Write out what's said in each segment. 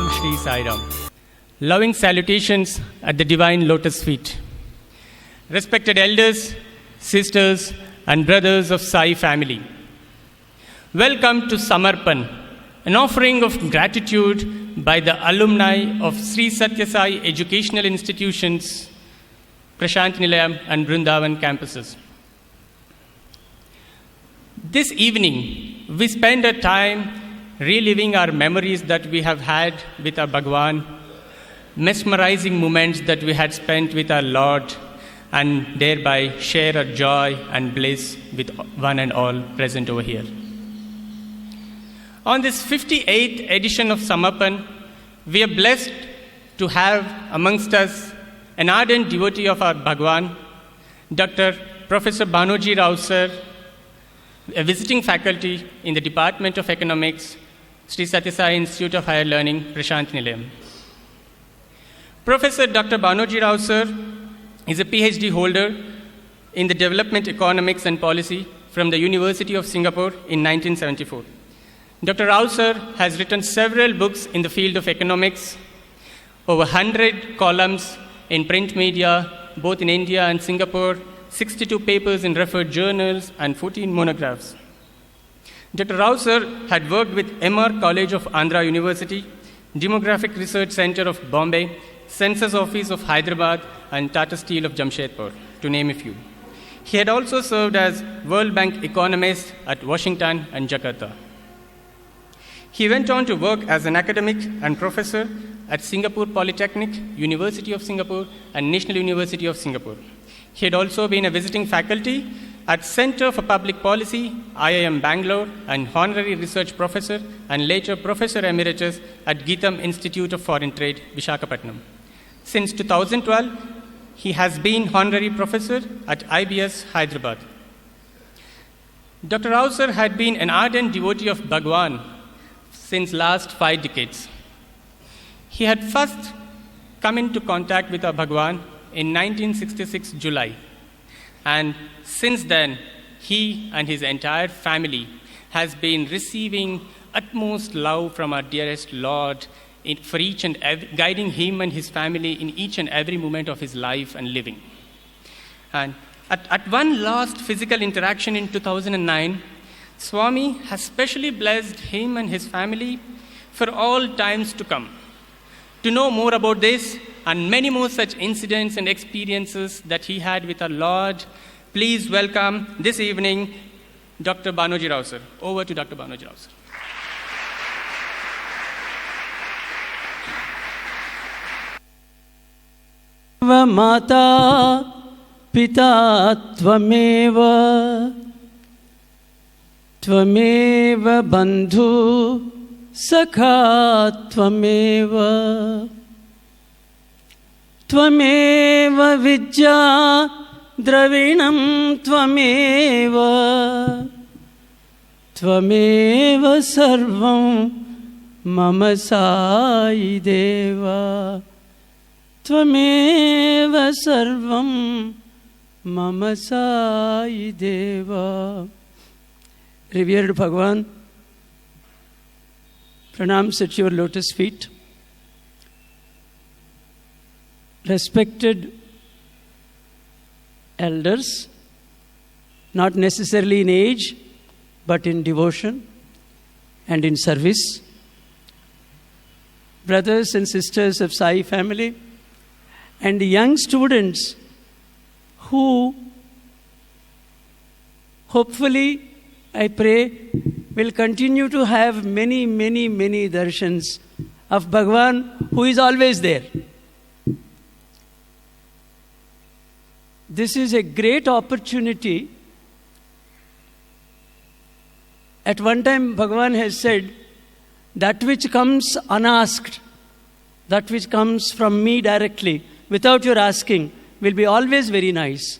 Om Shri Sai Ram. Loving salutations at the divine lotus feet. Respected elders, sisters, and brothers of Sai family. Welcome to SAMARPAN, an offering of gratitude by the alumni of Sri Satya Sai Educational Institutions, Prashant Nilayam and Brindavan campuses. This evening, we spend a time reliving our memories that we have had with our Bhagwan, mesmerizing moments that we had spent with our Lord, and thereby share our joy and bliss with one and all present over here. On this 58th edition of SAMARPAN, we are blessed to have amongst us an ardent devotee of our Bhagwan, Dr. Professor Bhanoji Rao sir, a visiting faculty in the Department of Economics, Sri Satya Sai Institute of Higher Learning, Prashant Nilayam. Professor Dr. Bhanoji Rao sir is a PhD holder in the Development Economics and Policy from the University of Singapore in 1974. Dr. Rao sir has written several books in the field of economics, over 100 columns in print media, both in India and Singapore, 62 papers in referred journals, and 14 monographs. Dr. Rao sir had worked with MR College of Andhra University, Demographic Research Center of Bombay, Census Office of Hyderabad, and Tata Steel of Jamshedpur, to name a few. He had also served as World Bank economist at Washington and Jakarta. He went on to work as an academic and professor at Singapore Polytechnic, University of Singapore, and National University of Singapore. He had also been a visiting faculty at Center for Public Policy, IIM Bangalore, and honorary research professor, and later professor emeritus at Geetham Institute of Foreign Trade, Visakhapatnam. Since 2012, he has been honorary professor at IBS, Hyderabad. Dr. Rao sir had been an ardent devotee of Bhagwan since last 5 decades. He had first come into contact with our Bhagwan in 1966 July, and since then he and his entire family has been receiving utmost love from our dearest Lord for each and guiding him and his family in each and every moment of his life and living. And at one last physical interaction in 2009, Swami has specially blessed him and his family for all times to come. To know more about this and many more such incidents and experiences that he had with our Lord, please welcome this evening Dr. Bhanoji Rao sir. Over to Dr. Bhanoji Rao sir. Mata Pita Tvameva Tvameva Bandhu Sakha Tvameva Tvameva Vidya Dravinam Tvameva Tvameva Sarvam Mama Sai Deva Tvameva Sarvam Mama Sai Deva. Revered Bhagwan, pranams at your lotus feet. Respected elders, not necessarily in age, but in devotion and in service. Brothers and sisters of Sai family, and young students who hopefully, I pray, will continue to have many, many, many darshans of Bhagwan who is always there. This is a great opportunity. At one time, Bhagwan has said, that which comes unasked, that which comes from me directly, without your asking, will be always very nice.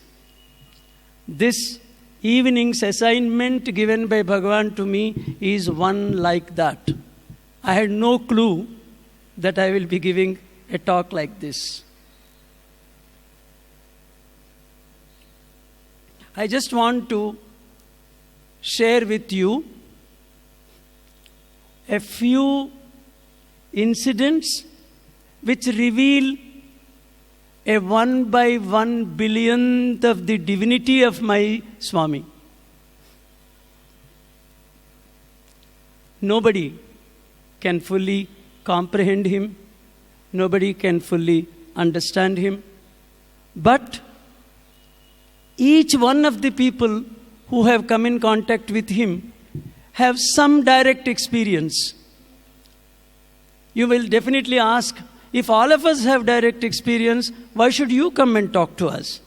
This evening's assignment given by Bhagwan to me is one like that. I had no clue that I will be giving a talk like this. I just want to share with you a few incidents which reveal a 1 by 1 billionth of the divinity of my Swami. Nobody can fully comprehend him. Nobody can fully understand him. But each one of the people who have come in contact with him have some direct experience. You will definitely ask, if all of us have direct experience, why should you come and talk to us?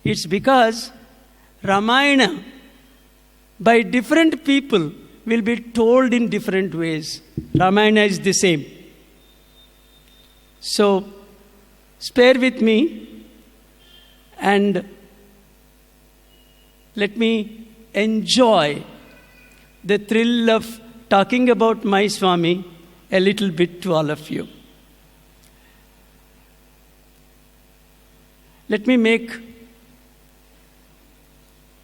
It's because Ramayana, by different people, will be told in different ways. Ramayana is the same. So, spare with me and let me enjoy the thrill of talking about my Swami a little bit to all of you. Let me make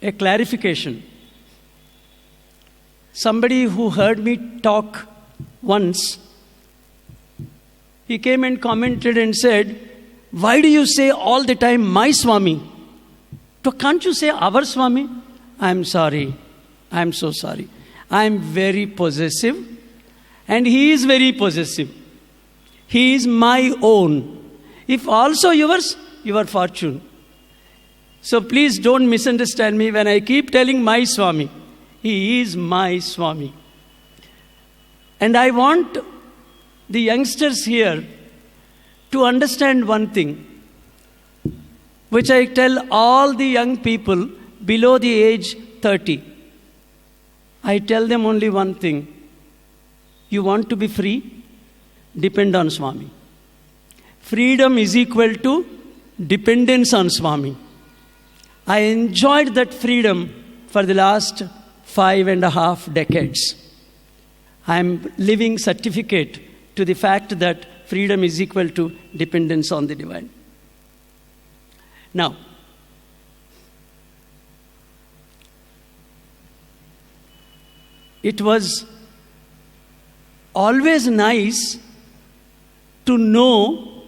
a clarification. Somebody who heard me talk once, he came and commented and said, "Why do you say all the time my Swami? So can't you say our Swami?" I'm sorry. I'm so sorry. I'm very possessive and he is very possessive. He is my own. If also yours, your fortune. So please don't misunderstand me when I keep telling my Swami. He is my Swami. And I want the youngsters here to understand one thing, which I tell all the young people below the age 30. I tell them only one thing. You want to be free? Depend on Swami. Freedom is equal to dependence on Swami. I enjoyed that freedom for the last 5.5 decades. I am living certificate to the fact that freedom is equal to dependence on the divine. Now, it was always nice to know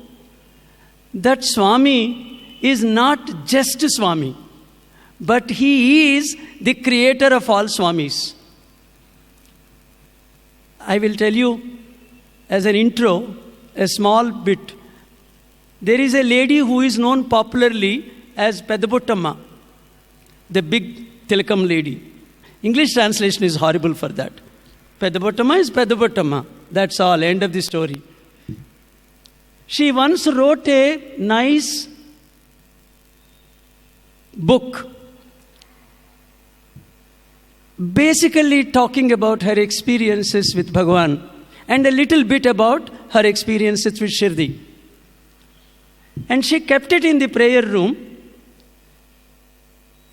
that Swami is not just Swami, but he is the creator of all Swamis. I will tell you as an intro, a small bit. There is a lady who is known popularly as Pedabuttamma, the big Tilakam lady. English translation is horrible for that. Pedabuttamma is Pedabuttamma. That's all, end of the story. She once wrote a nice book, basically talking about her experiences with Bhagavan and a little bit about her experiences with Shirdi. And she kept it in the prayer room.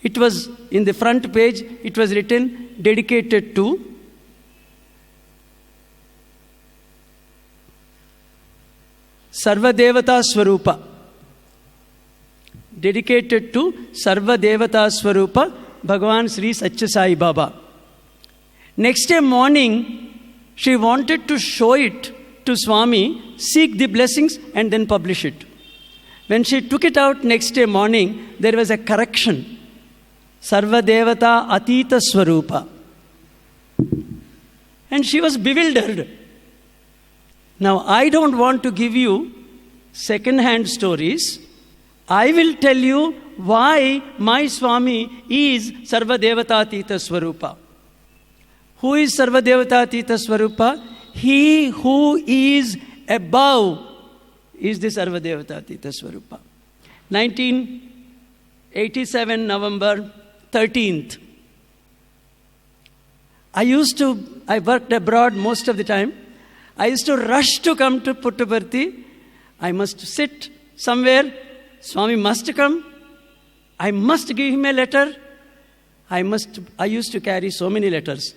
It was in the front page, it was written, dedicated to Sarva Devata Swarupa. Dedicated to Sarva Devata Swarupa, Bhagavan Sri Satya Sai Baba. Next day morning, she wanted to show it to Swami, seek the blessings and then publish it. When she took it out next day morning, there was a correction. Sarva Devata Atita Swarupa. And she was bewildered. Now, I don't want to give you second-hand stories. I will tell you why my Swami is Sarva Devata Atita Swarupa. Who is Sarva Devata Atita Swarupa? He who is above is the Sarva Devata Atita Swarupa. 1987, November 13th. I worked abroad most of the time. I used to rush to come to Puttaparthi. I must sit somewhere. Swami must come. I must give him a letter. I used to carry so many letters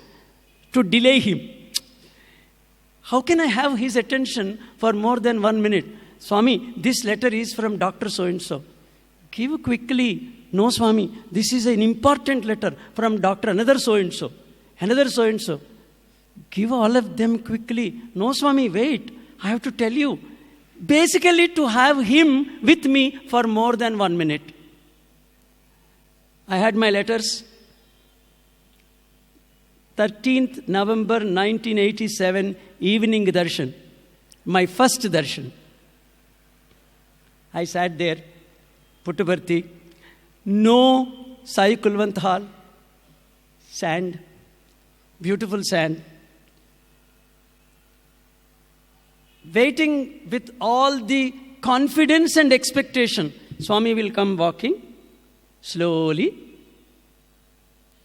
to delay him. How can I have his attention for more than 1 minute? Swami, this letter is from Dr. So-and-so. Give quickly. No, Swami, this is an important letter from Dr. another so-and-so. Another so-and-so. Give all of them quickly. No, Swami, wait. I have to tell you. Basically, to have him with me for more than 1 minute. I had my letters. 13th November 1987, evening darshan. My first darshan. I sat there, Puttaparthi. No Sai Kulwant Hall. Sand. Beautiful sand. Waiting with all the confidence and expectation. Swami will come walking slowly.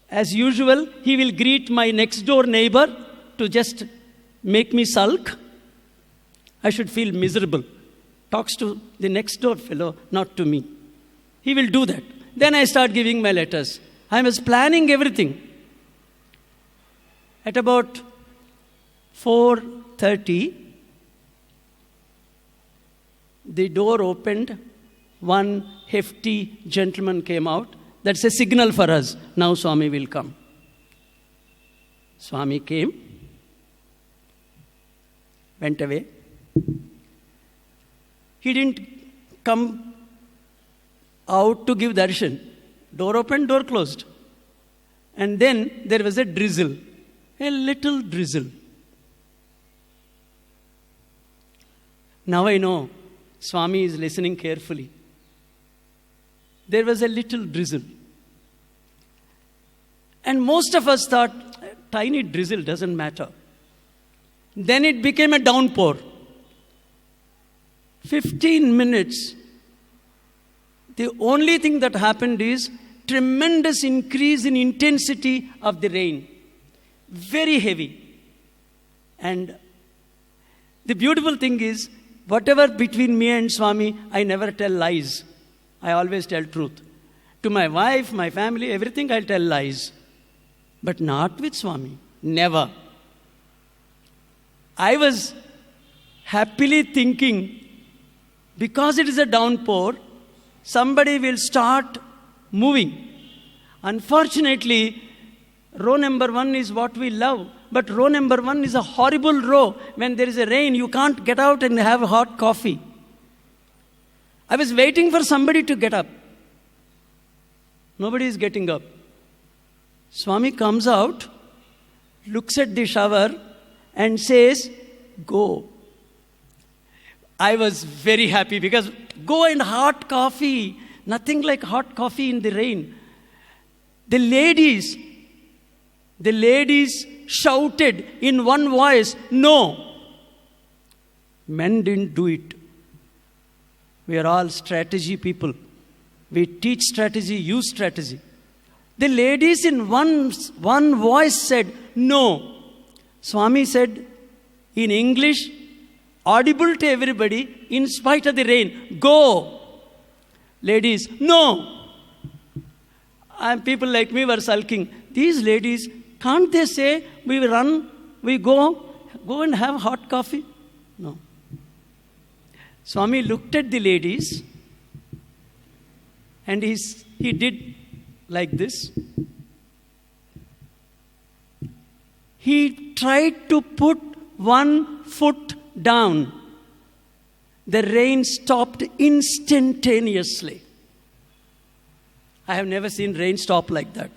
As usual, he will greet my next door neighbor to just make me sulk. I should feel miserable. Talks to the next door fellow, not to me. He will do that. Then I start giving my letters. I was planning everything. At about 4:30, the door opened. One hefty gentleman came out. That's a signal for us. Now Swami will come. Swami came, went away. He didn't come out to give darshan. Door opened, door closed. And then there was a drizzle, a little drizzle. Now I know Swami is listening carefully. There was a little drizzle. And most of us thought, tiny drizzle doesn't matter. Then it became a downpour. 15 minutes. The only thing that happened is tremendous increase in intensity of the rain. Very heavy. And the beautiful thing is, whatever between me and Swami, I never tell lies. I always tell truth. To my wife, my family, everything I'll tell lies. But not with Swami. Never. I was happily thinking, because it is a downpour, somebody will start moving. Unfortunately, row number 1 is what we love. But row number 1 is a horrible row. When there is a rain, you can't get out and have hot coffee. I was waiting for somebody to get up. Nobody is getting up. Swami comes out, looks at the shower and says, go. I was very happy because go and hot coffee. Nothing like hot coffee in the rain. The ladies shouted in one voice, no. Men didn't do it. We are all strategy people. We teach strategy, use strategy. The ladies in one voice said, no. Swami said in English, audible to everybody, in spite of the rain, go. Ladies, no. And people like me were sulking. These ladies, can't they say, we run, we go and have hot coffee? No. Swami looked at the ladies and he did like this. He tried to put one foot down. The rain stopped instantaneously. I have never seen rain stop like that.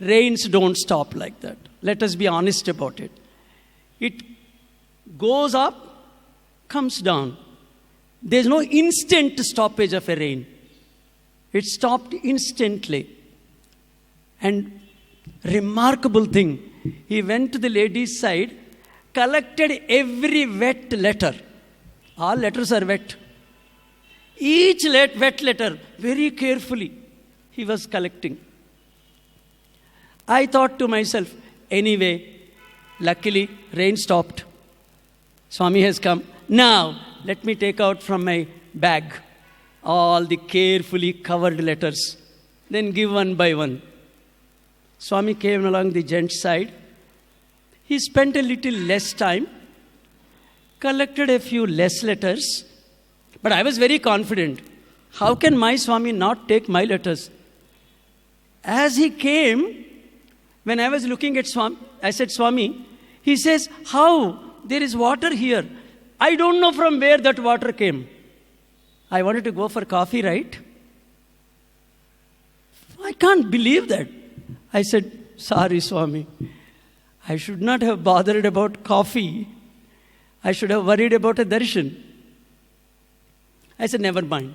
Rains don't stop like that. Let us be honest about it. It goes up, comes down. There's no instant stoppage of a rain. It stopped instantly. And remarkable thing, he went to the ladies' side, collected every wet letter. All letters are wet. Each wet letter, very carefully, he was collecting. I thought to myself, anyway, luckily, rain stopped. Swami has come. Now, let me take out from my bag all the carefully covered letters. Then give one by one. Swami came along the gents' side. He spent a little less time, collected a few less letters. But I was very confident. How can my Swami not take my letters? As he came, when I was looking at Swami, I said, Swami, He says, how? There is water here. I don't know from where that water came. I wanted to go for coffee, right? I can't believe that. I said, sorry, Swami. I should not have bothered about coffee. I should have worried about a darshan. I said, never mind.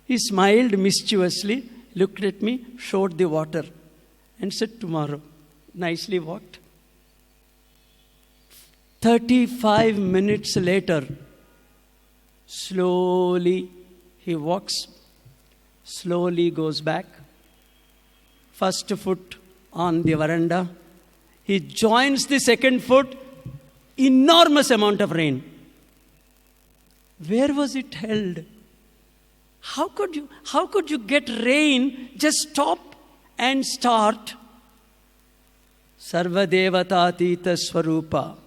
He smiled mischievously, looked at me, showed the water, and said, tomorrow. Nicely walked. 35 minutes later, slowly he walks, slowly goes back, first foot on the veranda. He joins the second foot, enormous amount of rain. Where was it held? How could you get rain? Just stop and start. Sarva Devatatita Swarupa.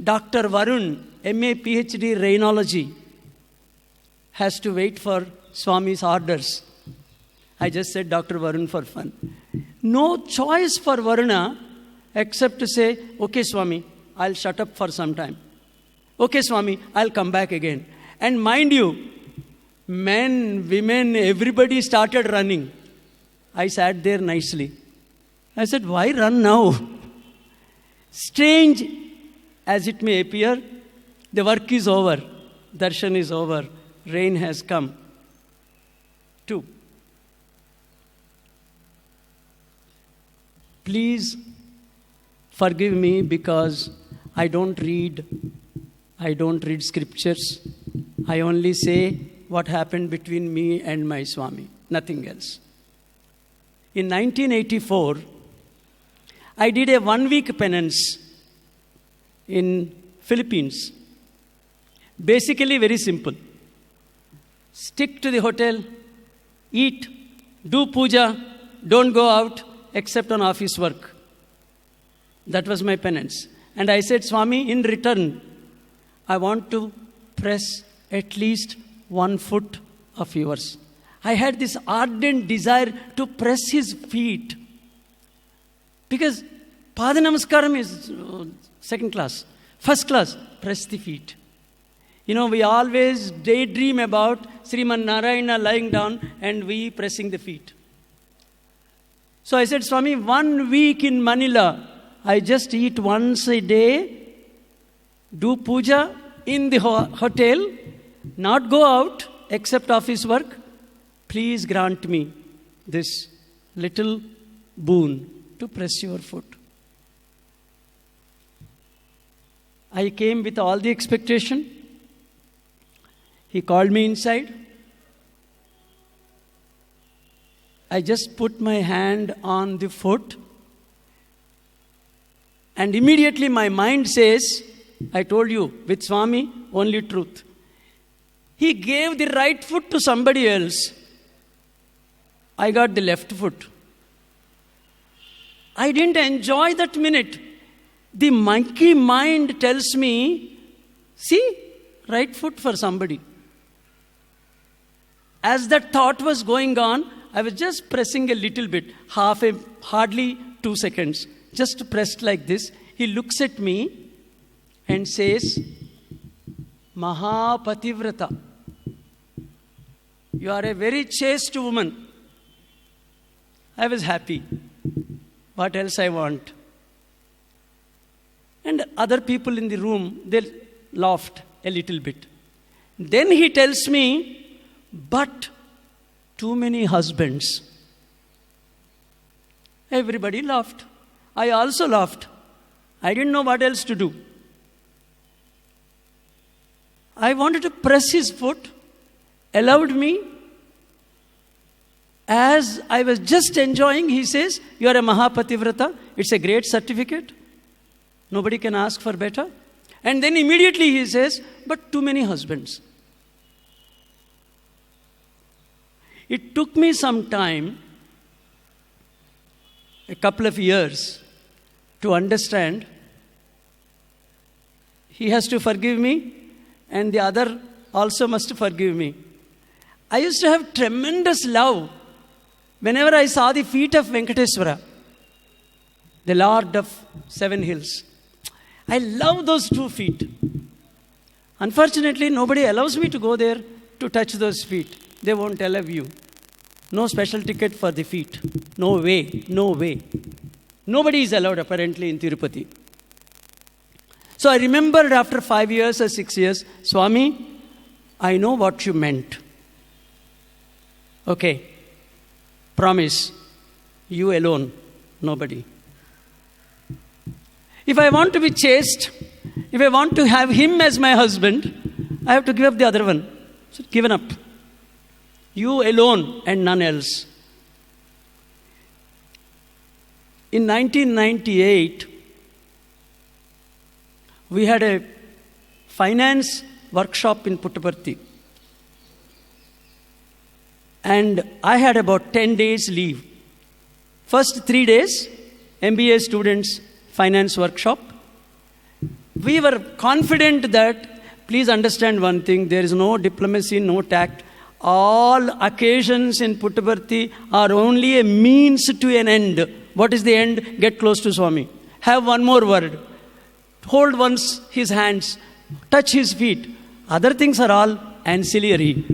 Dr. Varun, MA PhD Rainology, has to wait for Swami's orders. I just said Dr. Varun for fun. No choice for Varuna except to say, okay, Swami, I'll shut up for some time. Okay, Swami, I'll come back again. And mind you, men, women, everybody started running. I sat there nicely. I said, why run now? Strange as it may appear, the work is over. Darshan is over. Rain has come. 2. Please forgive me because I don't read scriptures. I only say what happened between me and my Swami, nothing else. In 1984, I did a 1-week penance in Philippines. Basically very simple. Stick to the hotel, eat, do puja, don't go out except on office work. That was my penance. And I said, Swami, in return, I want to press at least 1 foot of yours. I had this ardent desire to press his feet. Because Pada Namaskaram is second class. First class, press the feet. You know, we always daydream about Sriman Narayana lying down and we pressing the feet. So I said, Swami, 1 week in Manila, I just eat once a day, do puja in the hotel, not go out except office work. Please grant me this little boon to press your foot. I came with all the expectation. He called me inside. I just put my hand on the foot. And immediately my mind says, I told you, with Swami, only truth. He gave the right foot to somebody else. I got the left foot. I didn't enjoy that minute. The monkey mind tells me, see, right foot for somebody. As that thought was going on, I was just pressing a little bit, hardly 2 seconds. Just pressed like this. He looks at me and says, Mahapativrata, you are a very chaste woman. I was happy. What else I want? And other people in the room, they laughed a little bit. Then he tells me, but too many husbands. Everybody laughed. I also laughed. I didn't know what else to do. I wanted to press his foot, allowed me. As I was just enjoying, he says, you are a Mahapativrata. It's a great certificate. Nobody can ask for better. And then immediately he says, but too many husbands. It took me some time, a couple of years, to understand he has to forgive me and the other also must forgive me. I used to have tremendous love whenever I saw the feet of Venkateswara, the Lord of 7 Hills. I love those 2 feet. Unfortunately, nobody allows me to go there to touch those feet. They won't allow you. No special ticket for the feet. No way, no way. Nobody is allowed apparently in Tirupati. So I remembered after 5 years or 6 years, Swami, I know what you meant. Okay, promise, you alone, nobody. If I want to be chaste, if I want to have him as my husband, I have to give up the other one. So given up. You alone and none else. In 1998, we had a finance workshop in Puttaparthi. And I had about 10 days leave. First 3 days, MBA students finance workshop. We were confident that, please understand one thing, there is no diplomacy, no tact. All occasions in Puttaparthi are only a means to an end. What is the end? Get close to Swami. Have one more word. Hold once his hands. Touch his feet. Other things are all ancillary.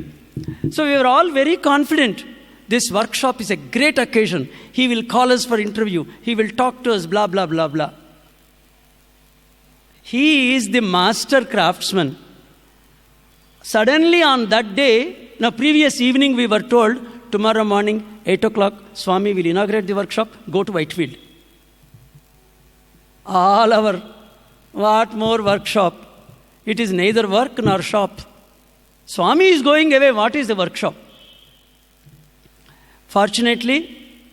So we were all very confident. This workshop is a great occasion. He will call us for interview. He will talk to us, blah, blah, blah, blah. He is the master craftsman. Suddenly on that day, previous evening we were told, tomorrow morning, 8 o'clock, Swami will inaugurate the workshop, go to Whitefield. All our, what more workshop? It is neither work nor shop. Swami is going away, what is the workshop? Fortunately,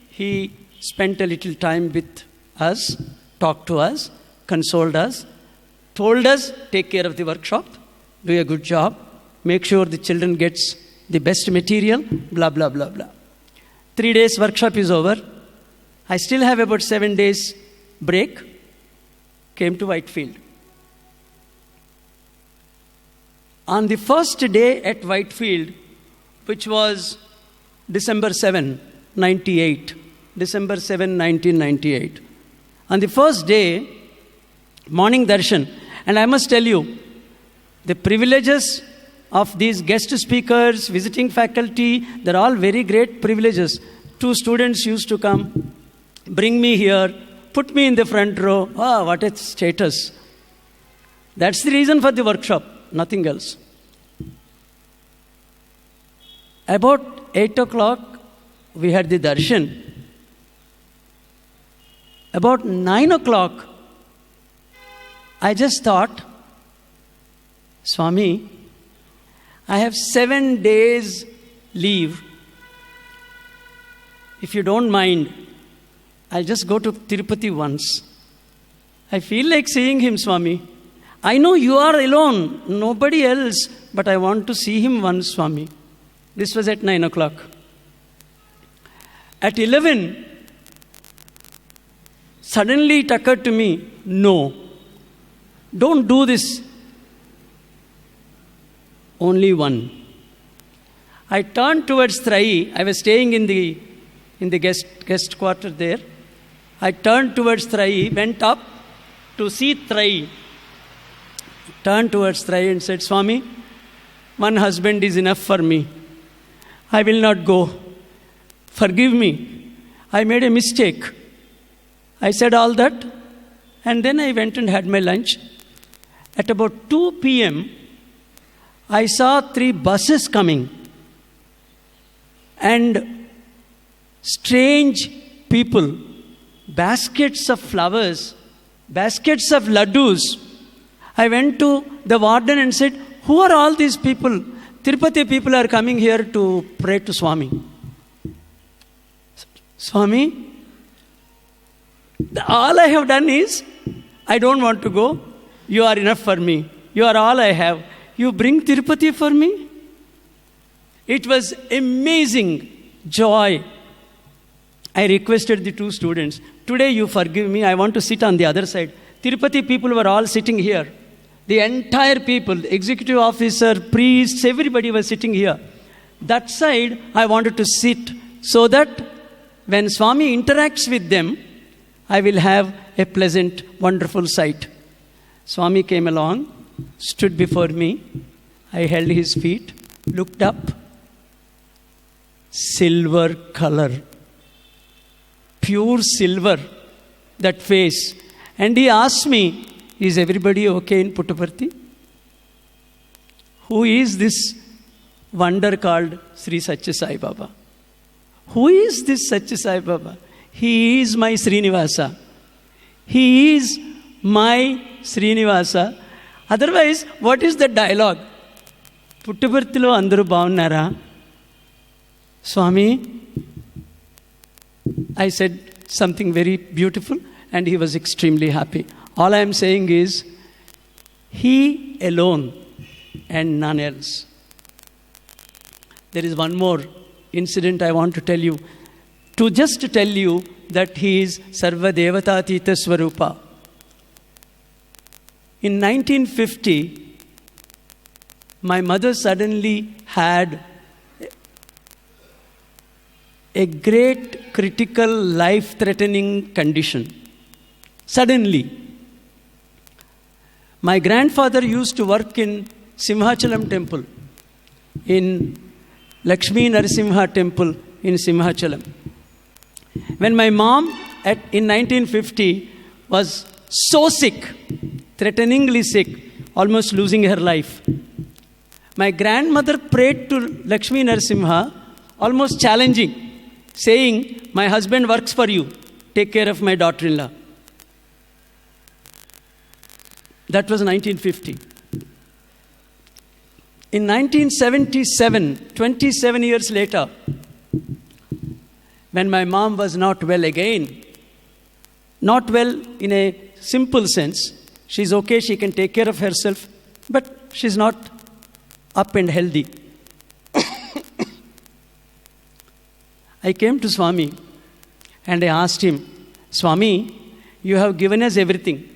he spent a little time with us, talked to us, consoled us, told us, take care of the workshop, do a good job, make sure the children gets the best material, blah, blah, blah, blah. 3 days workshop is over. I still have about 7 days break. Came to Whitefield. On the first day at Whitefield, which was December 7, 98. December 7, 1998. On the first day, morning darshan. And I must tell you, the privileges of these guest speakers, visiting faculty, they're all very great privileges. 2 students used to come, bring me here, put me in the front row. Ah, what a status. That's the reason for the workshop, nothing else. About 8 o'clock, we had the darshan. About 9 o'clock, I just thought, Swami, I have 7 days leave. If you don't mind, I'll just go to Tirupati once. I feel like seeing him, Swami. I know you are alone, nobody else, but I want to see him once, Swami. This was at 9 o'clock. At 11, suddenly it occurred to me, no, don't do this. Only one. I turned towards Trai. I was staying in the guest quarter there. I turned towards Trai, went up to see Trai. Turned towards Trai and said, Swami, one husband is enough for me. I will not go. Forgive me. I made a mistake. I said all that, and then I went and had my lunch. At about 2 p.m., I saw 3 buses coming, and strange people, baskets of flowers, baskets of laddus. I went to the warden and said, who are all these people? Tirupati people are coming here to pray to Swami. Swami, all I have done is, I don't want to go. You are enough for me. You are all I have. You bring Tirupati for me? It was amazing joy. I requested the 2 students, today you forgive me, I want to sit on the other side. Tirupati people were all sitting here. The entire people, executive officer, priests, everybody was sitting here. That side, I wanted to sit so that when Swami interacts with them, I will have a pleasant, wonderful sight. Swami came along, stood before me. I held his feet, looked up. Silver color. Pure silver, that face. And he asked me, is everybody okay in Puttaparthi? Who is this wonder called Sri Satya Sai Baba? Who is this Satya Sai Baba? He is my Srinivasa. He is my Srinivasa. Otherwise, what is the dialogue? Puttaparthilo andaru baagunnara? Swami, I said something very beautiful and he was extremely happy. All I am saying is, he alone and none else. There is one more incident I want to tell you. To just tell you that he is Sarva Devatatita Swarupa. In 1950, my mother suddenly had a great critical life-threatening condition. Suddenly. My grandfather used to work in Simhachalam temple, in Lakshmi Narasimha temple in Simhachalam. When my mom in 1950 was so sick, threateningly sick, almost losing her life, my grandmother prayed to Lakshmi Narasimha, almost challenging, saying, my husband works for you, take care of my daughter-in-law. That was 1950. In 1977, 27 years later, when my mom was not well again, not well in a simple sense, she's okay, she can take care of herself, but she's not up and healthy. I came to Swami and I asked him, Swami, you have given us everything.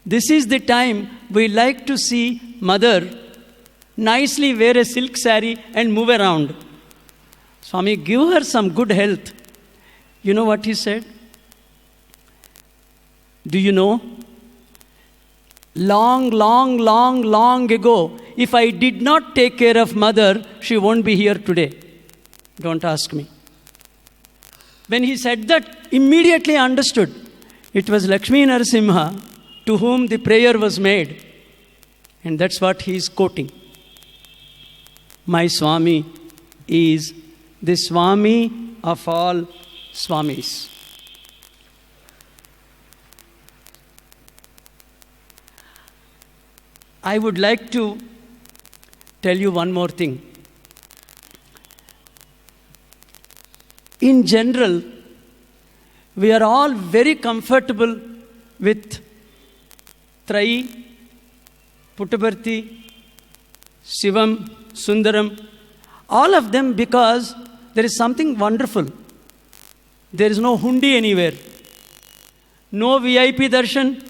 This is the time we like to see mother nicely wear a silk saree and move around. Swami, give her some good health. You know what he said? Do you know? Long ago, if I did not take care of mother, she won't be here today. Don't ask me. When he said that, immediately I understood. It was Lakshmi Narasimha to whom the prayer was made. And that's what he is quoting. My Swami is the Swami of all Swamis. I would like to tell you one more thing. In general, we are all very comfortable with Trayi, Puttaparthi, Shivam, Sundaram, all of them, because there is something wonderful. There is no hundi anywhere. No VIP darshan,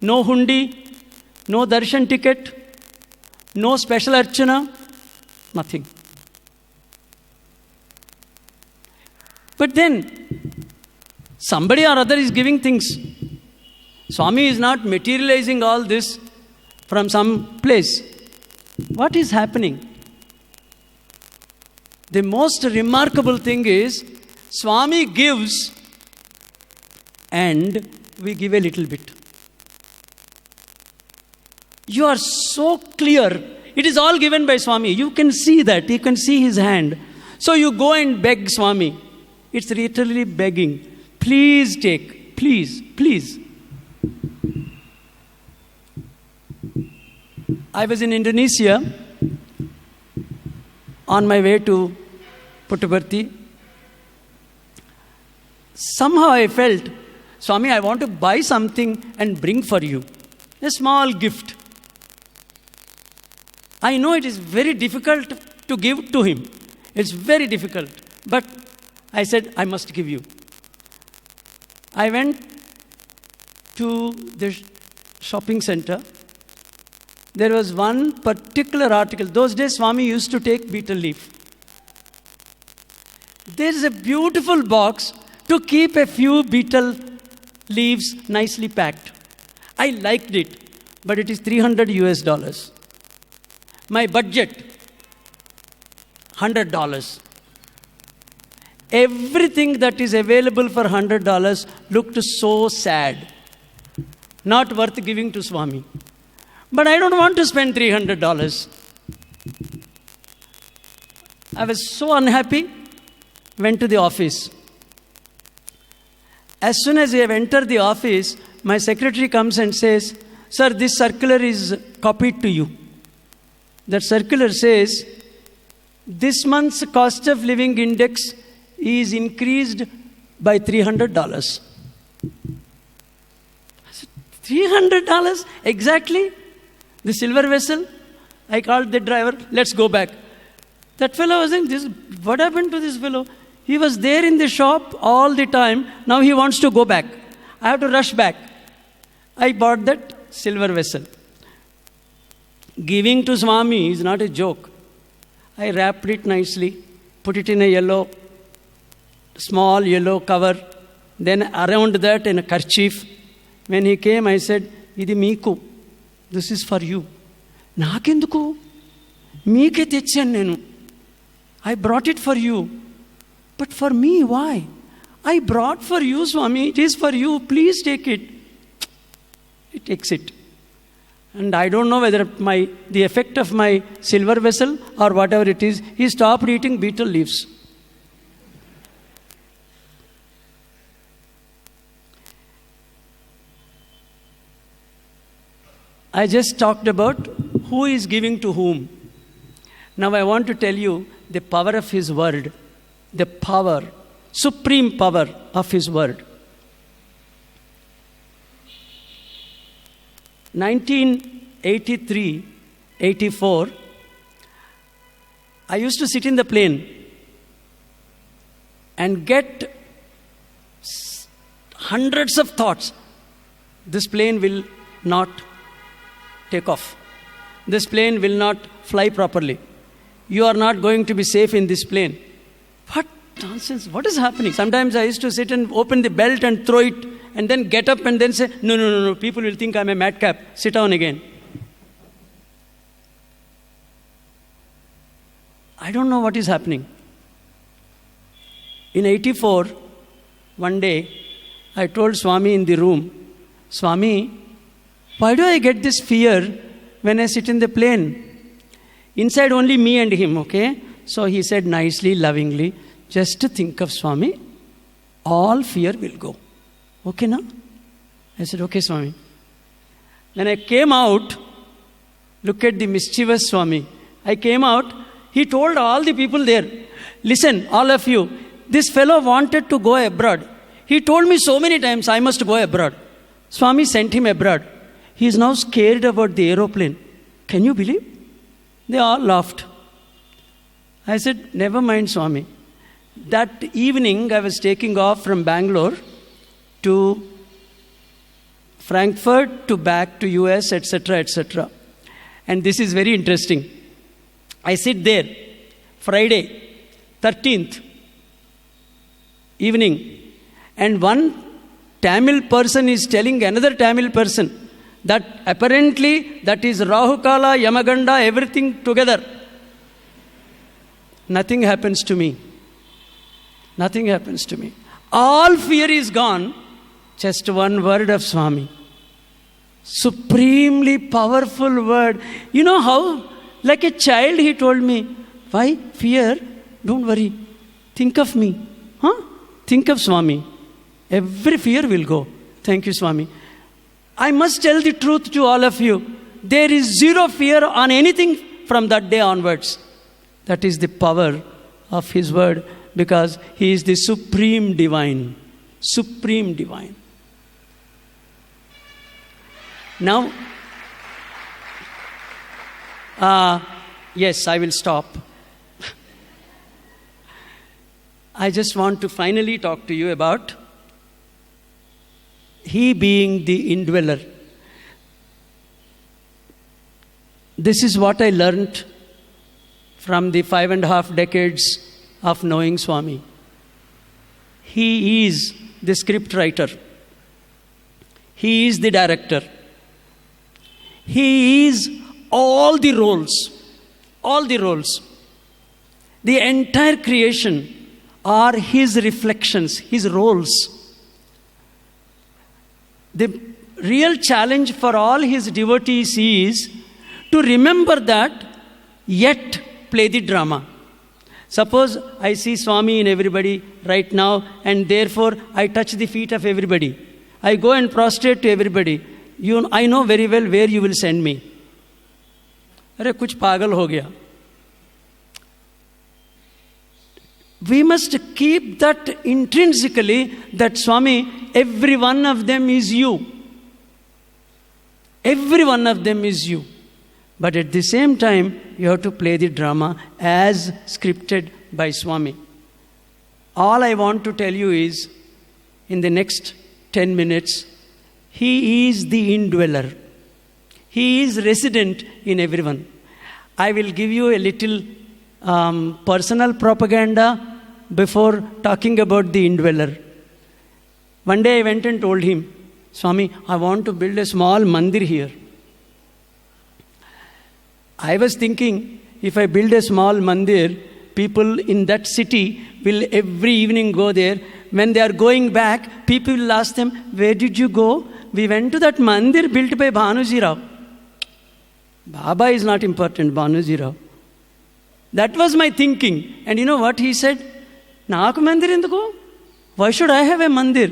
no hundi, no darshan ticket, no special archana, nothing. But then, somebody or other is giving things. Swami is not materializing all this from some place. What is happening? The most remarkable thing is, Swami gives and we give a little bit. You are so clear. It is all given by Swami. You can see that. You can see his hand. So you go and beg Swami. It's literally begging. Please take. Please, please. I was in Indonesia on my way to Puttaparthi. Somehow I felt, Swami, I want to buy something and bring for you. A small gift. I know it is very difficult to give to him. It's very difficult. But I said, I must give you. I went to the shopping center. There was one particular article. Those days, Swami used to take betel leaf. There is a beautiful box to keep a few betel leaves nicely packed. I liked it, but it is $300. My budget, $100. Everything that is available for $100 looked so sad. Not worth giving to Swami. But I don't want to spend $300. I was so unhappy, went to the office. As soon as I have entered the office, my secretary comes and says, "Sir, this circular is copied to you." That circular says, this month's cost of living index is increased by $300. I said, $300? Exactly? The silver vessel? I called the driver, "Let's go back." That fellow was saying, what happened to this fellow? He was there in the shop all the time. Now he wants to go back. I have to rush back. I bought that silver vessel. Giving to Swami is not a joke. I wrapped it nicely, put it in a small yellow cover, then around that in a kerchief. When he came, I said, "Idi meeku. This is for you." "Nakenduku? Meeke techchanu nenu. I brought it for you." "But for me, why?" "I brought for you, Swami. It is for you. Please take it." He takes it. And I don't know whether the effect of my silver vessel or whatever it is, he stopped eating betel leaves. I just talked about who is giving to whom. Now I want to tell you the power of his word, the power, supreme power of his word. 1983-84, I used to sit in the plane and get hundreds of thoughts. This plane will not take off. This plane will not fly properly. You are not going to be safe in this plane. What nonsense, what is happening? Sometimes I used to sit and open the belt and throw it and then get up and then say, no, people will think I'm a madcap. Sit down again. I don't know what is happening. In 84, one day, I told Swami in the room, "Swami, why do I get this fear when I sit in the plane? Inside only me and him, okay?" So he said nicely, lovingly, "Just to think of Swami, all fear will go. Okay, na?" I said, "Okay, Swami." When I came out, look at the mischievous Swami. I came out, he told all the people there, "Listen, all of you, this fellow wanted to go abroad. He told me so many times I must go abroad. Swami sent him abroad. He is now scared about the aeroplane. Can you believe?" They all laughed. I said, "Never mind, Swami." That evening, I was taking off from Bangalore to Frankfurt to back to US, etc., etc. And this is very interesting. I sit there, Friday, 13th evening, and one Tamil person is telling another Tamil person that apparently that is Rahukala, Yamaganda, everything together. Nothing happens to me. Nothing happens to me. All fear is gone. Just one word of Swami. Supremely powerful word. You know how, like a child, he told me, "Why fear? Don't worry. Think of me. Think of Swami. Every fear will go." Thank you, Swami. I must tell the truth to all of you. There is zero fear on anything from that day onwards. That is the power of his word, because he is the supreme divine. Supreme divine. Now, yes, I will stop. I just want to finally talk to you about he being the indweller. This is what I learned from the 5.5 decades of knowing Swami. He is the script writer. He is the director. He is all the roles. All the roles. The entire creation are His reflections, His roles. The real challenge for all His devotees is to remember that, yet play the drama. Suppose I see Swami in everybody right now, and therefore I touch the feet of everybody. I go and prostrate to everybody. I know very well where you will send me. अरे कुछ पागल हो गया. We must keep that intrinsically, that Swami, every one of them is you. Every one of them is you. But at the same time, you have to play the drama as scripted by Swami. All I want to tell you is, in the next 10 minutes, He is the indweller. He is resident in everyone. I will give you a little personal propaganda before talking about the indweller. One day I went and told him, Swami, I want to build a small mandir here. I was thinking, if I build a small mandir, people in that city will every evening go there. When they are going back, people will ask them, where did you go? We went to that mandir built by Bhanoji Rao. Baba is not important, Bhanoji Rao. That was my thinking. And you know what he said? Naaku mandir enduku? Why should I have a mandir?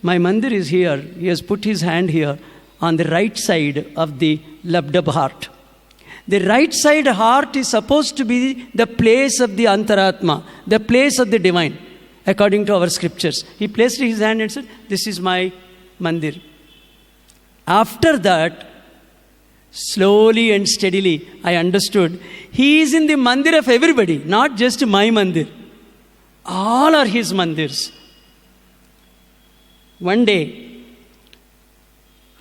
My mandir is here. He has put his hand here on the right side of the loved up heart. The right side heart is supposed to be the place of the Antaratma, the place of the divine, according to our scriptures. He placed his hand and said, this is my mandir. After that, slowly and steadily, I understood, he is in the mandir of everybody, not just my mandir. All are his mandirs. One day,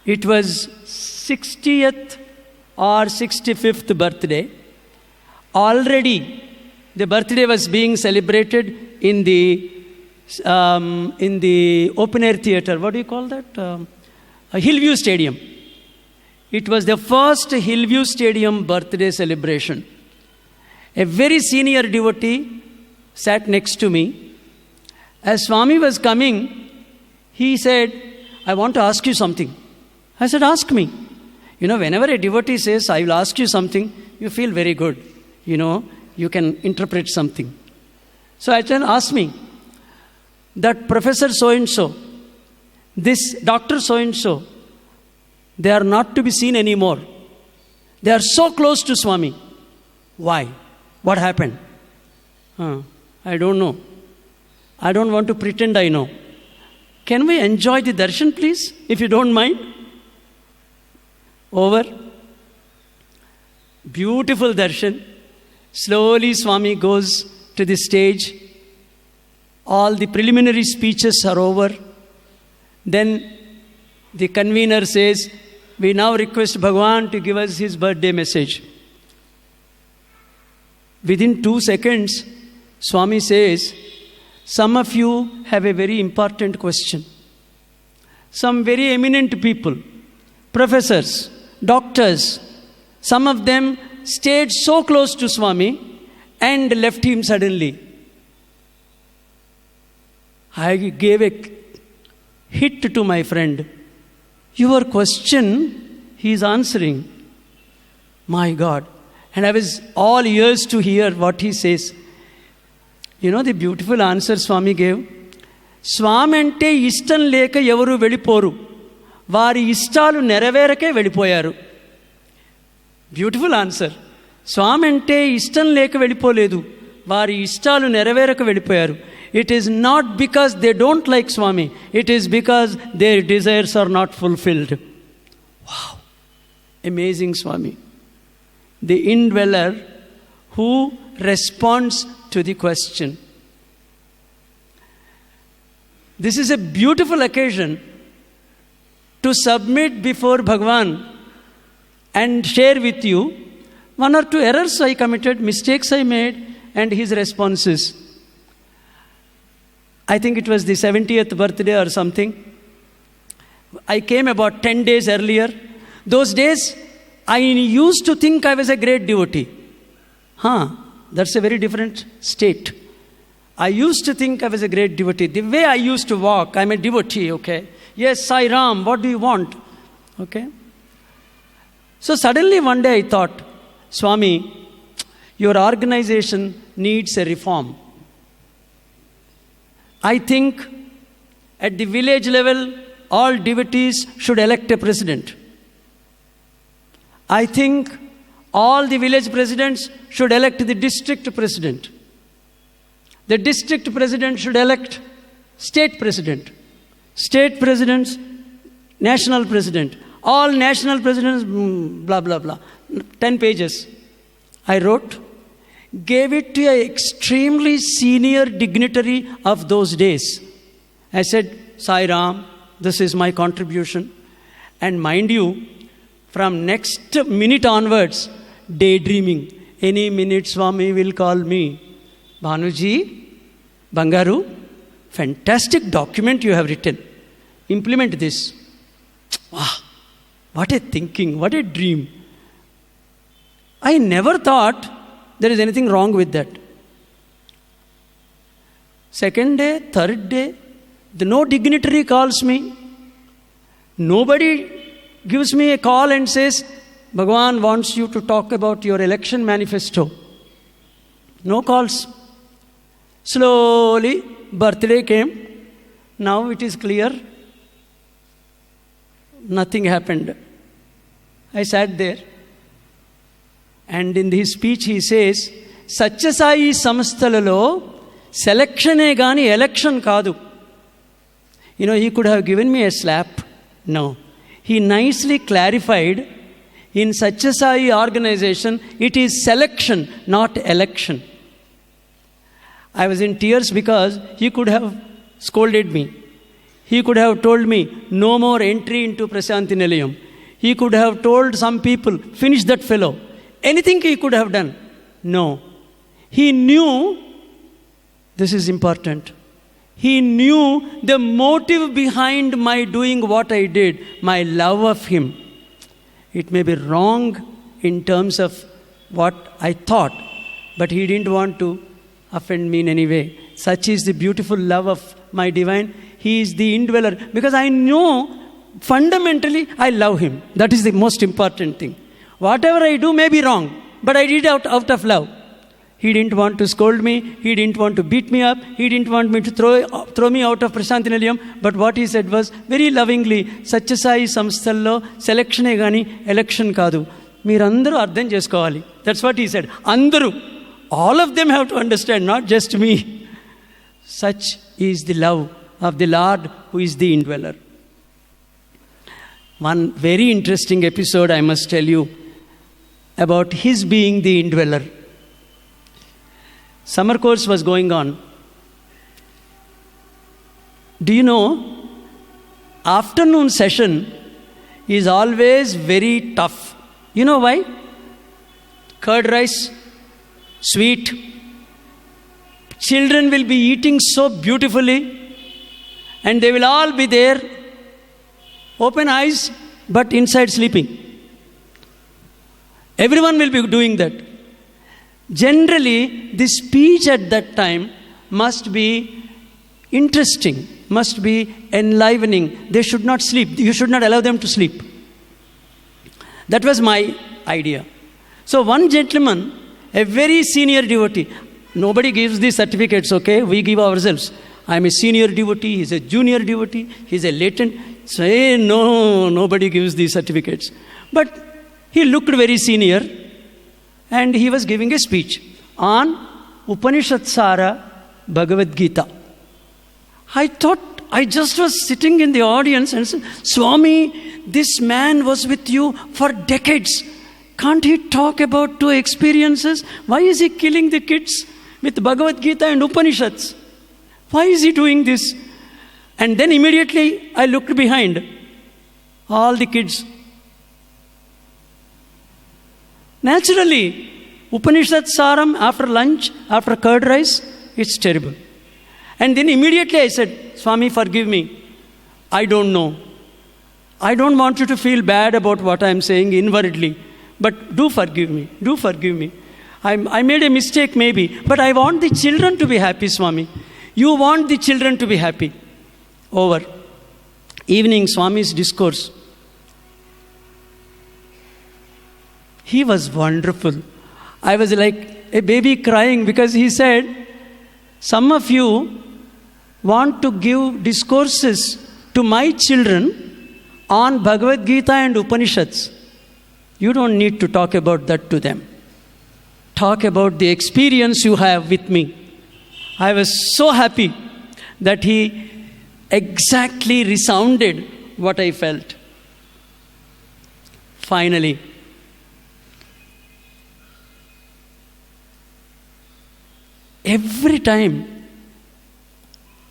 it was 60th or 65th birthday. Already, the birthday was being celebrated in the open air theater. What do you call that? A Hillview Stadium. It was the first Hillview Stadium birthday celebration. A very senior devotee sat next to me. As Swami was coming, he said, I want to ask you something. I said, ask me. You know, whenever a devotee says, I will ask you something, you feel very good. You know, you can interpret something. So I said, ask me. That Professor so-and-so, this Doctor so-and-so, they are not to be seen anymore. They are so close to Swami. Why? What happened? I don't know. I don't want to pretend I know. Can we enjoy the darshan, please, if you don't mind? Over. Beautiful darshan. Slowly Swami goes to the stage. All the preliminary speeches are over. Then the convener says, we now request Bhagwan to give us his birthday message. Within 2 seconds, Swami says, some of you have a very important question. Some very eminent people, professors, doctors, some of them stayed so close to Swami and left him suddenly. I gave a hit to my friend. Your question, he is answering. My God. And I was all ears to hear what he says. You know the beautiful answer Swami gave? Swami ante ishtam leka evaru veliporu. Vari ishtalu neraverake velipoyaru. Beautiful answer. Swami ante ishtam leka velipoledu. Vari ishtalu neraverake velipoyaru. It is not because they don't like Swami. It is because their desires are not fulfilled. Wow. Amazing Swami. The indweller who responds to the question. This is a beautiful occasion to submit before Bhagwan and share with you 1 or 2 errors I committed, mistakes I made, and his responses. I think it was the 70th birthday or something. I came about 10 days earlier. Those days, I used to think I was a great devotee. That's a very different state. I used to think I was a great devotee. The way I used to walk, I'm a devotee, okay? Yes, Sai Ram, what do you want? Okay? So suddenly one day I thought, Swami, your organization needs a reform. I think at the village level, all devotees should elect a president. I think all the village presidents should elect the district president. The district president should elect state president. State presidents, national president. All national presidents, blah, blah, blah. 10 pages. I wrote, gave it to an extremely senior dignitary of those days. I said, Sai Ram, this is my contribution. And mind you, from next minute onwards, daydreaming. Any minute Swami will call me. Bhanoji, Bangaru, fantastic document you have written. Implement this. Wow, what a thinking, what a dream. I never thought there is anything wrong with that. Second day, third day, no dignitary calls me. Nobody gives me a call and says, Bhagavan wants you to talk about your election manifesto. No calls. Slowly, birthday came. Now it is clear. Nothing happened. I sat there. And in his speech he says, Satyasai Samasthalalo selection gani election kadu. He could have given me a slap. No. He nicely clarified, in Satyasai organization, it is selection, not election. I was in tears because he could have scolded me. He could have told me, no more entry into Prasanthi Nilayam. He could have told some people, finish that fellow. Anything he could have done. No. He knew, this is important, he knew the motive behind my doing what I did, my love of him. It may be wrong in terms of what I thought, but he didn't want to offend me in any way. Such is the beautiful love of my divine. He is the indweller. Because I know fundamentally I love him. That is the most important thing. Whatever I do may be wrong, but I did it out of love. He didn't want to scold me. He didn't want to beat me up. He didn't want me to throw me out of Prasanthi Nilayam. But what he said was very lovingly, Satyasai Samsthallo selection gani election kadu. Meerandaru ardham chesukovali. That's what he said. Andaru. All of them have to understand, not just me. Such is the love of the Lord who is the indweller. One very interesting episode I must tell you about his being the indweller. Summer course was going on. Do you know, afternoon session is always very tough. You know why? Curd rice, sweet. Children will be eating so beautifully and they will all be there, open eyes, but inside sleeping. Everyone will be doing that. Generally, the speech at that time must be interesting, must be enlivening. They should not sleep. You should not allow them to sleep. That was my idea. So one gentleman, a very senior devotee, nobody gives these certificates, okay? We give ourselves. I'm a senior devotee, he's a junior devotee, he's a latent. Say no, nobody gives these certificates. But he looked very senior and he was giving a speech on Upanishad Sara Bhagavad Gita. I thought, I just was sitting in the audience and said, Swami, this man was with you for decades. Can't he talk about two experiences? Why is he killing the kids with Bhagavad Gita and Upanishads? Why is he doing this? And then immediately I looked behind. All the kids. Naturally, Upanishad Saram after lunch, after curd rice, it's terrible. And then immediately I said, Swami, forgive me. I don't know. I don't want you to feel bad about what I'm saying inwardly. But do forgive me. Do forgive me. I made a mistake maybe, but I want the children to be happy, Swami. You want the children to be happy. Over. Evening, Swami's discourse. He was wonderful. I was like a baby crying because he said, some of you want to give discourses to my children on Bhagavad Gita and Upanishads. You don't need to talk about that to them. Talk about the experience you have with me. I was so happy that he exactly resounded what I felt. Finally, every time,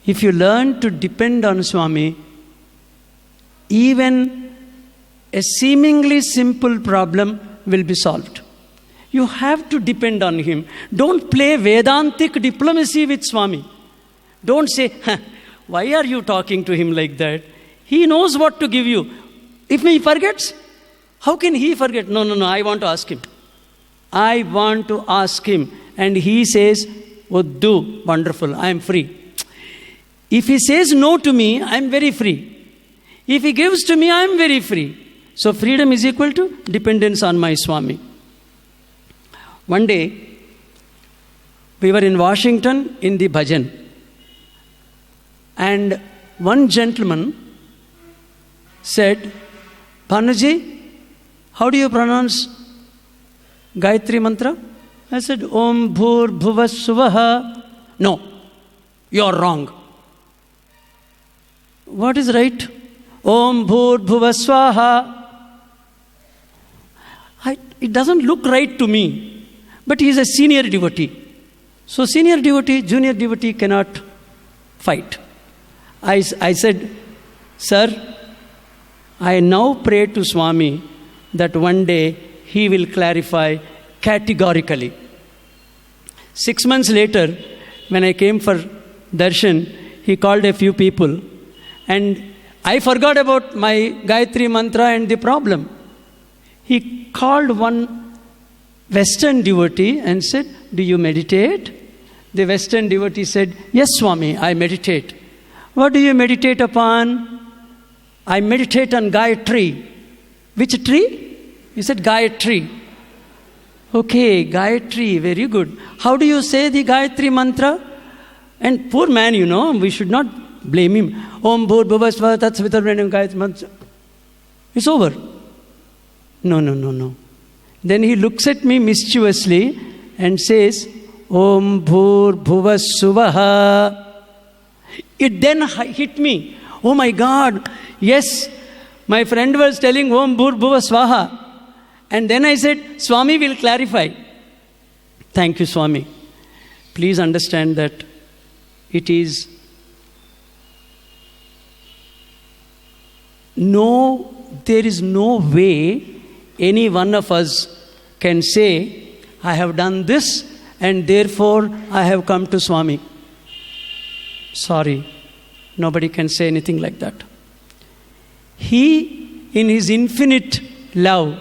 if you learn to depend on Swami, even a seemingly simple problem will be solved. You have to depend on him. Don't play Vedantic diplomacy with Swami. Don't say, why are you talking to him like that? He knows what to give you. If he forgets, how can he forget? No, I want to ask him. I want to ask him. And he says, oh, do, wonderful, I am free. If he says no to me, I am very free. If he gives to me, I am very free. So freedom is equal to dependence on my Swami. One day, we were in Washington in the bhajan. And one gentleman said, Bhanoji, how do you pronounce Gayatri Mantra? I said, Om Bhur Bhuva Suvaha. No, you are wrong. What is right? Om Bhur Bhuva Swaha. It doesn't look right to me. But he is a senior devotee. So senior devotee, junior devotee cannot fight. I said, sir, I now pray to Swami that one day he will clarify categorically. 6 months later, when I came for darshan, he called a few people and I forgot about my Gayatri Mantra and the problem. He called one Western devotee and said, do you meditate? The Western devotee said, yes, Swami, I meditate. What do you meditate upon? I meditate on Gayatri. Which tree? He said, Gayatri. Okay, Gayatri, very good. How do you say the Gayatri mantra? And poor man, we should not blame him. Om Bhur Bhuva Swaha Tat Savitarvrenyam Gayatri mantra. It's over. No. Then he looks at me mischievously and says, Om Bhur Bhuva Suvaha. It then hit me. Oh my God, yes, my friend was telling Om Bhur Bhuva Swaha. And then I said, Swami will clarify. Thank you, Swami. Please understand that there is no way any one of us can say, I have done this and therefore I have come to Swami. Sorry, nobody can say anything like that. He, in his infinite love,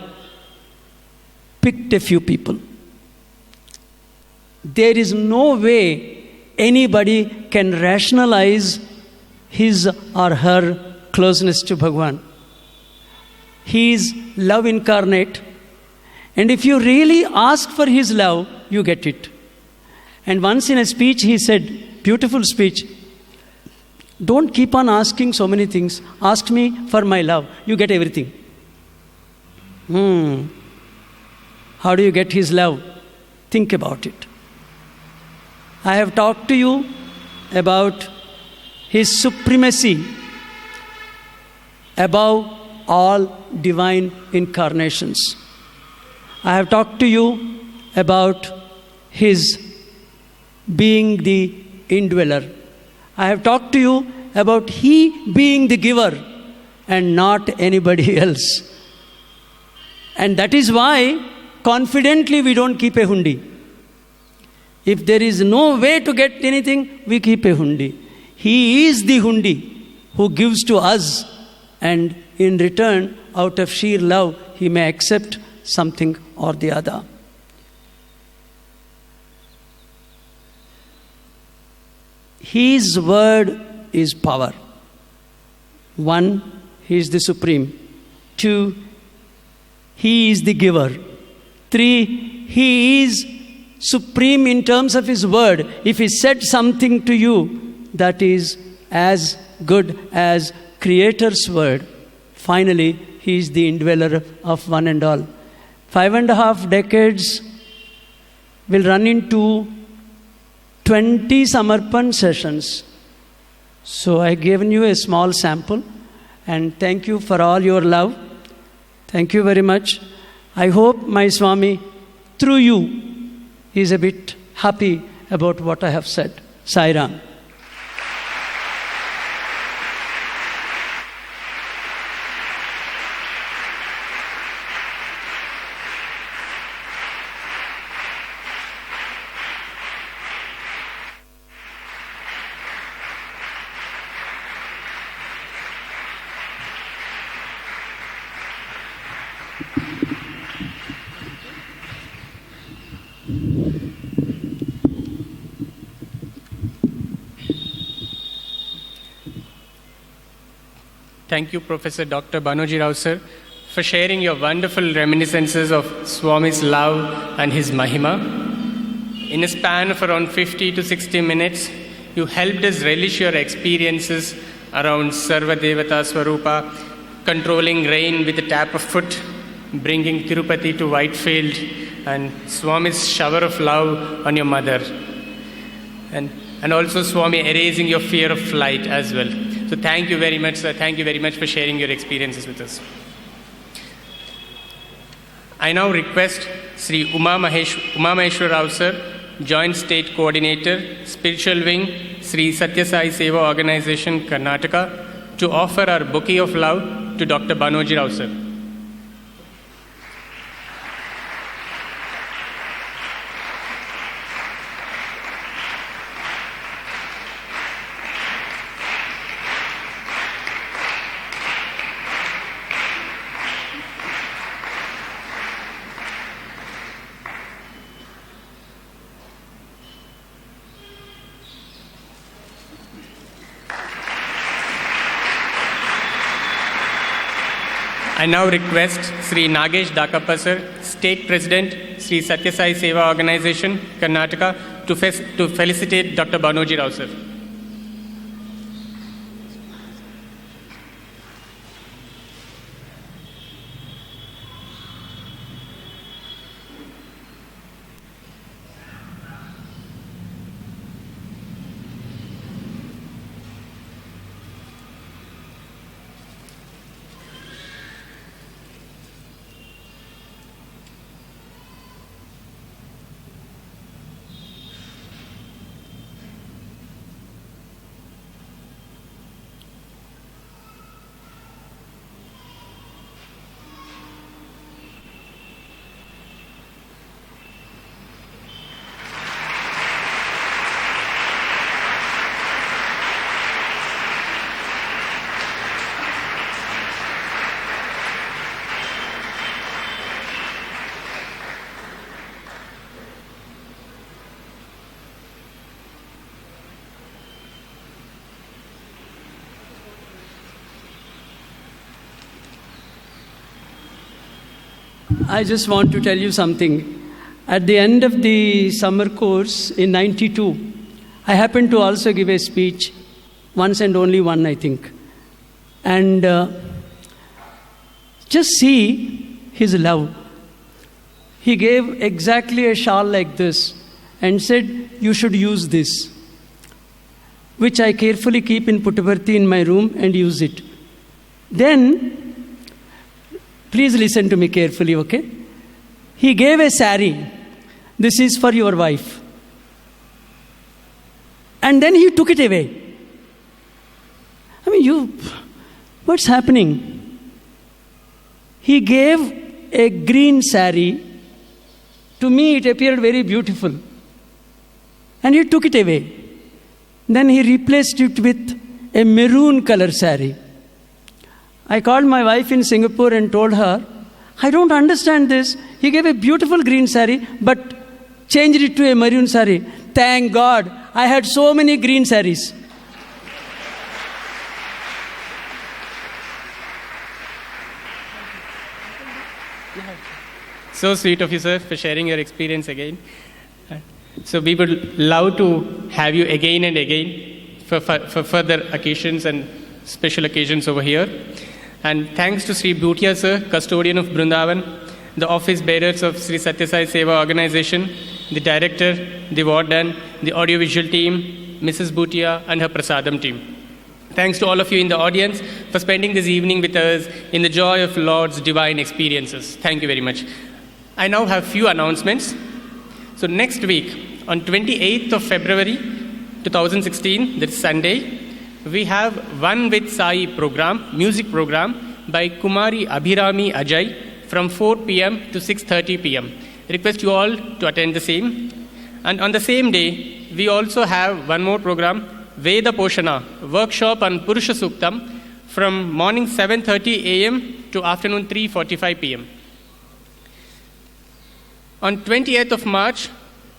picked a few people. There is no way anybody can rationalize his or her closeness to Bhagwan. He is love incarnate. And if you really ask for his love, you get it. And once in a speech he said, beautiful speech, don't keep on asking so many things. Ask me for my love. You get everything. How do you get his love? Think about it. I have talked to you about his supremacy above all divine incarnations. I have talked to you about his being the indweller. I have talked to you about he being the giver and not anybody else. And that is why confidently we don't keep a hundi. If there is no way to get anything, we keep a hundi. He is the hundi who gives to us, and in return, out of sheer love, he may accept something or the other. His word is power. 1, He is the supreme. 2, He is the giver. 3, He is supreme in terms of His word. If He said something to you, that is as good as Creator's word. Finally, He is the indweller of one and all. 5.5 decades will run into 20 Samarpan sessions. So I given you a small sample, and thank you for all your love. Thank you very much. I hope my Swami, through you, is a bit happy about what I have said. Sai Ram. Thank you, Professor Dr. Bhanoji Rao, sir, for sharing your wonderful reminiscences of Swami's love and his Mahima. In a span of around 50 to 60 minutes, you helped us relish your experiences around Sarva Devata Swarupa, controlling rain with a tap of foot, bringing Tirupati to Whitefield, and Swami's shower of love on your mother. And also Swami erasing your fear of flight as well. So thank you very much, sir. Thank you very much for sharing your experiences with us. I now request Sri Uma Maheshwar Rao, sir, Joint State Coordinator, Spiritual Wing, Sri Satya Sai Seva Organization, Karnataka, to offer our bouquet of love to Dr. Bhanoji Rao, sir. I now request Sri Nagesh Dakappa, sir, State President, Sri Satya Sai Seva Organization, Karnataka, to felicitate Dr. Bhanoji Rao, sir. I just want to tell you something. At the end of the summer course in 92, I happened to also give a speech, once and only one, I think. And just see his love. He gave exactly a shawl like this and said, "You should use this," which I carefully keep in Puttaparthi in my room and use it. Then, please listen to me carefully, okay? He gave a sari. "This is for your wife." And then he took it away. I mean, what's happening? He gave a green sari. To me, it appeared very beautiful. And he took it away. Then he replaced it with a maroon color sari. I called my wife in Singapore and told her, I don't understand this. He gave a beautiful green sari, but changed it to a maroon sari. Thank God, I had so many green saris. So sweet of you, sir, for sharing your experience again. So we would love to have you again and again for further occasions and special occasions over here. And thanks to Sri Bhutia, sir, custodian of Brindavan, the office bearers of Sri Satya Sai Seva organization, the director, the warden, the audiovisual team, Mrs. Bhutia and her Prasadam team. Thanks to all of you in the audience for spending this evening with us in the joy of Lord's divine experiences. Thank you very much. I now have few announcements. So next week, on 28th of February 2016, that's Sunday, we have One with Sai program, music program by Kumari Abhirami Ajay from 4 p.m. to 6:30 p.m. Request you all to attend the same. And on the same day, we also have one more program, Veda Poshana, workshop on Purusha Suktam from morning 7:30 a.m. to afternoon 3:45 p.m. On 20th of March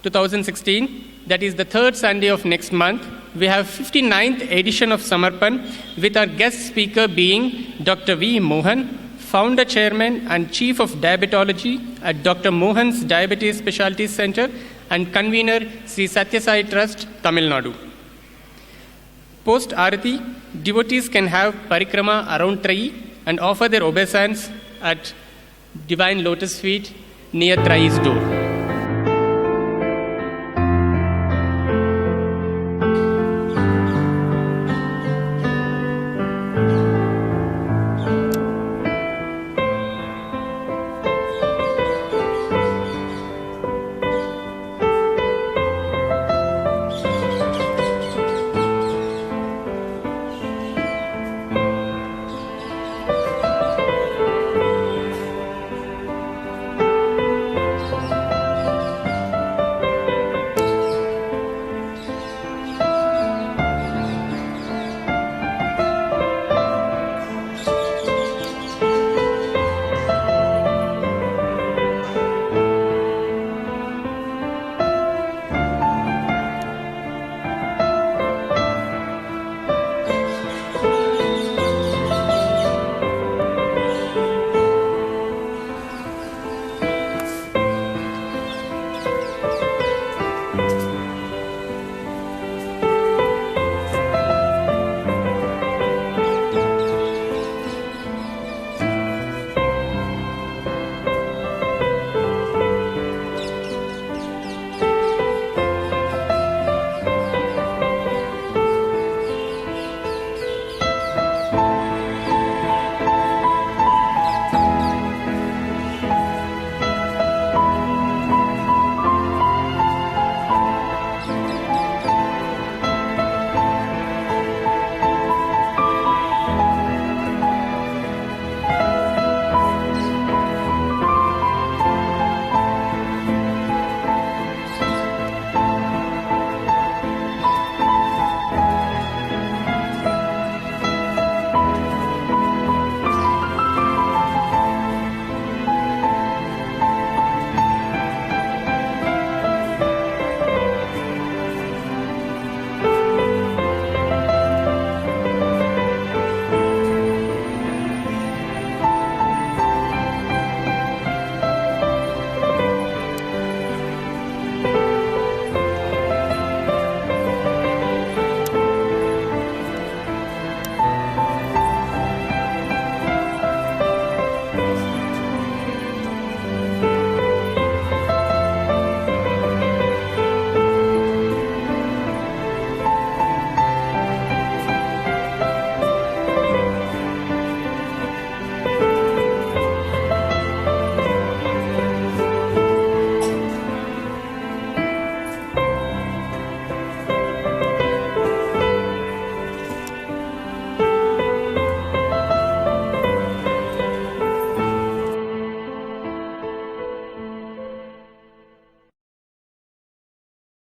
2016, that is the third Sunday of next month, we have 59th edition of Samarpan with our guest speaker being Dr. V. Mohan, founder, chairman and chief of diabetology at Dr. Mohan's Diabetes Specialties Center and convener Sri Satya Sai Trust, Tamil Nadu. Post Arati, devotees can have parikrama around Trai and offer their obeisance at Divine Lotus Feet near Trai's door.